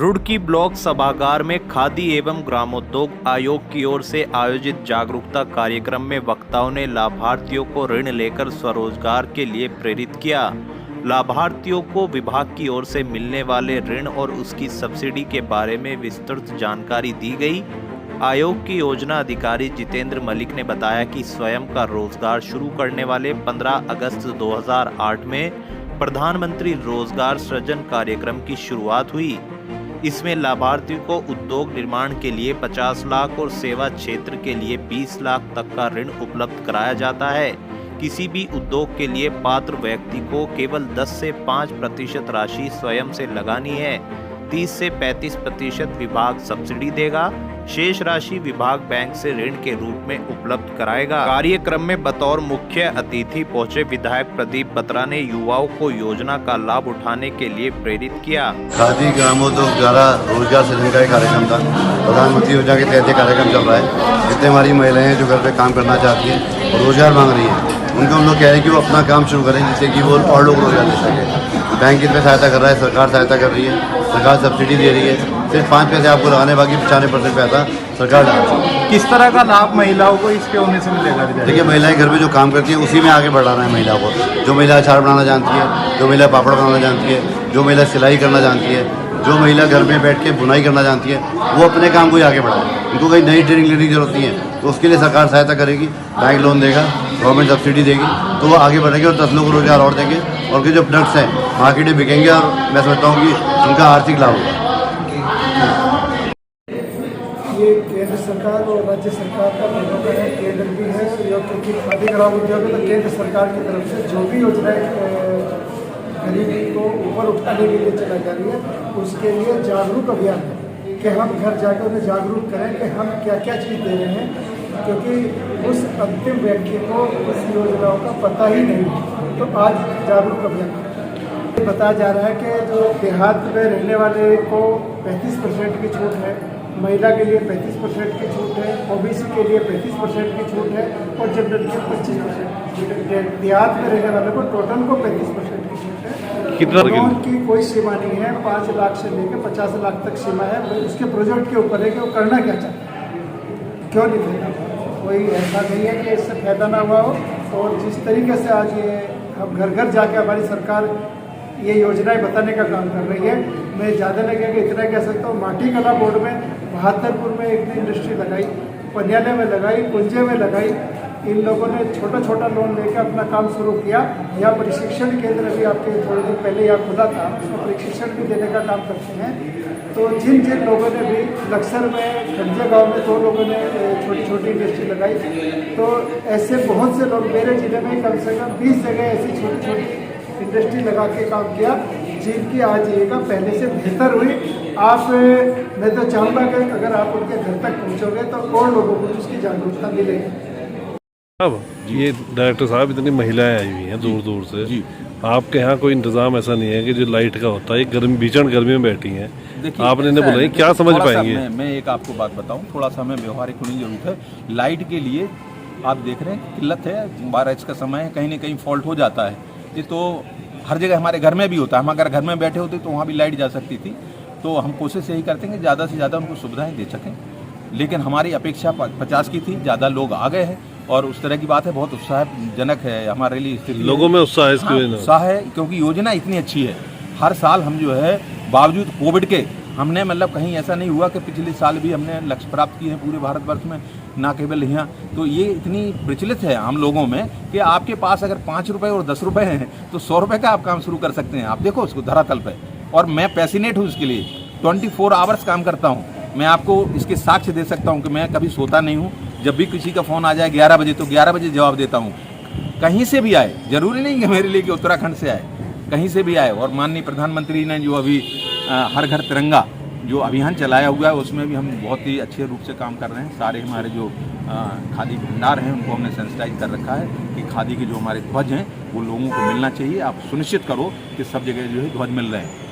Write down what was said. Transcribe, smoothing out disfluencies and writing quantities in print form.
Roorkee block सभागार में खादी एवं ग्रामोद्योग आयोग की ओर से आयोजित जागरूकता कार्यक्रम में वक्ताओं ने लाभार्थियों को ऋण लेकर स्वरोजगार के लिए प्रेरित किया। लाभार्थियों को विभाग की ओर से मिलने वाले ऋण और उसकी सब्सिडी के बारे में विस्तृत जानकारी दी गई। आयोग की योजना अधिकारी जितेंद्र मलिक ने बताया कि स्वयं का रोजगार शुरू करने वाले 15 अगस्त 2008 में प्रधानमंत्री रोजगार सृजन कार्यक्रम की शुरुआत हुई। इसमें लाभार्थियों को उद्योग निर्माण के लिए 50 लाख और सेवा क्षेत्र के लिए 20 लाख तक का ऋण उपलब्ध कराया जाता है। किसी भी उद्योग के लिए पात्र व्यक्ति को केवल 10 से 5% राशि स्वयं से लगानी है। 30 से 35% विभाग सब्सिडी देगा, शेष राशि विभाग बैंक से ऋण के रूप में उपलब्ध कराएगा। कार्यक्रम में बतौर मुख्य अतिथि पहुंचे विधायक प्रदीप बत्रा ने युवाओं को योजना का लाभ उठाने के लिए प्रेरित किया। खादी ग्रामोद्योग द्वारा रोजगार सृजन का कार्यक्रम था। प्रधानमंत्री योजना के तहत कार्यक्रम चल रहा है। जितने हमारी महिलाएं हैं जो घर पे काम करना चाहती हैं और रोजगार मांग रही हैं, उनको हम लोग कह रहे हैं कि वो अपना काम शुरू करें, जिससे कि वो और लोग रोजगार ले सकें। बैंक इसमें सहायता कर रहा है, सरकार सहायता कर रही है, सरकार सब्सिडी दे रही है। सिर्फ 5 पैसे आपको लगाने, बाकी 95% पैसा सरकार डाल रही है। किस तरह का लाभ महिलाओं को इसके होने से मिलेगा? देखिए, महिलाएं घर में जो काम करती हैं उसी में आगे बढ़ाना है महिलाओं को। जो महिला अचार बनाना जानती है, जो महिला पापड़ बनाना जानती है, जो महिला सिलाई करना जानती है, जो महिला घर में बैठ के बुनाई करना जानती है, वो अपने काम को ही आगे बढ़ाए। उनको कहीं नई ट्रेनिंग लेने की जरूरत नहीं है, तो उसके लिए सरकार सहायता करेगी, बैंक लोन देगा, गवर्नमेंट सब्सिडी देगी, तो वो आगे बढ़ेंगे और 10 लोगों को रोजगार और देंगे। और के जो प्रोडक्ट्स हैं मार्केट में बिकेंगे और मैं समझता हूँ कि उनका आर्थिक लाभ होगा। ये केंद्र सरकार और राज्य सरकार का मिलकर है, केंद्र भी है, क्योंकि खादी ग्राम उद्योग है तो केंद्र सरकार की तरफ से जो भी योजनाएं गरीबी को ऊपर उठाने के लिए चलाई जा रही है, उसके लिए जागरूक अभियान है कि हम घर जाकर उन्हें जागरूक करें कि हम क्या क्या चीज़ दे रहे हैं, क्योंकि उस अंतिम व्यक्ति को उस योजनाओं का पता ही नहीं है। तो आज जागरूक अभियान बताया जा रहा है कि जो देहात में रहने वाले को 35% की छूट है, महिला के लिए 35% की छूट है, ओबीसी के लिए 35% की छूट है और जनरल के 25%। देहात में रहने वाले को टोटल को 35% की छूट है। कितना लोन की कोई सीमा नहीं है, 5 लाख से लेकर 50 लाख तक सीमा है। उसके प्रोजेक्ट के ऊपर है कि वो करना क्या चाहता है, क्यों नहीं करना। कोई ऐसा नहीं है कि इससे फायदा ना हुआ हो। और जिस तरीके से आज ये हम घर घर जाके हमारी सरकार ये योजनाएं बताने का काम कर रही है, मैं ज़्यादा नहीं कह के इतना कह सकता हूँ। माटी कला बोर्ड में बहादुरपुर में एक इंडस्ट्री लगाई, पनियाले में लगाई, कुंजे में लगाई। इन लोगों ने छोटा छोटा लोन लेकर अपना काम शुरू किया। यहाँ प्रशिक्षण केंद्र भी आपके थोड़े दिन पहले यहाँ खुला था, उसमें प्रशिक्षण भी देने का काम करते हैं। तो जिन जिन लोगों ने भी लक्सर में, खंजे गांव में 2 लोगों ने छोटी छोटी इंडस्ट्री लगाई, तो ऐसे बहुत से लोग मेरे जिले में कम से कम 20 जगह ऐसी छोटी छोटी इंडस्ट्री लगा के काम किया, जिनकी आजीविका पहले से बेहतर हुई। आप मैं तो चाहूँगा कि अगर आप उनके घर तक पहुँचोगे तो और लोगों को उसकी जागरूकता मिलेगी। अब ये डायरेक्टर साहब, इतनी महिलाएं आई हुई हैं दूर दूर से जी। आपके यहाँ कोई इंतजाम ऐसा नहीं है कि जो लाइट का होता है? गर्मी, भीषण गर्मी में बैठी हैं, आपने इन्हें बोला क्या समझ पाएंगे? मैं एक आपको बात बताऊं, थोड़ा सा हमें व्यवहारिक होने की जरूरत है। लाइट के लिए आप देख रहे हैं किल्लत है, बारिश का समय है, कहीं ना कहीं फॉल्ट हो जाता है। ये तो हर जगह हमारे घर में भी होता है। हम अगर घर में बैठे होते तो वहाँ भी लाइट जा सकती थी। तो हम कोशिश यही करते हैं कि ज़्यादा से ज़्यादा उनको सुविधाएं दे सकें, लेकिन हमारी अपेक्षा 50 की थी, ज़्यादा लोग आ गए हैं और उस तरह की बात है। बहुत उत्साहजनक है हमारे लिए, लोगों में उत्साह है। हाँ, उत्साह है क्योंकि योजना इतनी अच्छी है। हर साल हम जो है बावजूद कोविड के, हमने मतलब कहीं ऐसा नहीं हुआ कि पिछले साल भी हमने लक्ष्य प्राप्त किए हैं पूरे भारतवर्ष में, ना केवल यहाँ। तो ये इतनी प्रचलित है हम लोगों में कि आपके पास अगर 5 रुपये और 10 रुपये हैं तो 100 रुपये का आप काम शुरू कर सकते हैं। आप देखो उसको धरातल पे, और मैं पैसिनेट हूँ इसके लिए। 24 आवर्स काम करता हूँ। मैं आपको इसके साक्ष्य दे सकता हूँ कि मैं कभी सोता नहीं हूँ। जब भी किसी का फ़ोन आ जाए 11 बजे तो 11 बजे जवाब देता हूँ। कहीं से भी आए, जरूरी नहीं कि मेरे लिए कि उत्तराखंड से आए, कहीं से भी आए। और माननीय प्रधानमंत्री ने जो अभी हर घर तिरंगा जो अभियान चलाया हुआ है, उसमें भी हम बहुत ही अच्छे रूप से काम कर रहे हैं। सारे हमारे जो खादी भंडार हैं उनको हमने सेंसिटाइज कर रखा है कि खादी के जो हमारे ध्वज हैं वो लोगों को मिलना चाहिए। आप सुनिश्चित करो कि सब जगह जो है ध्वज मिल रहे हैं।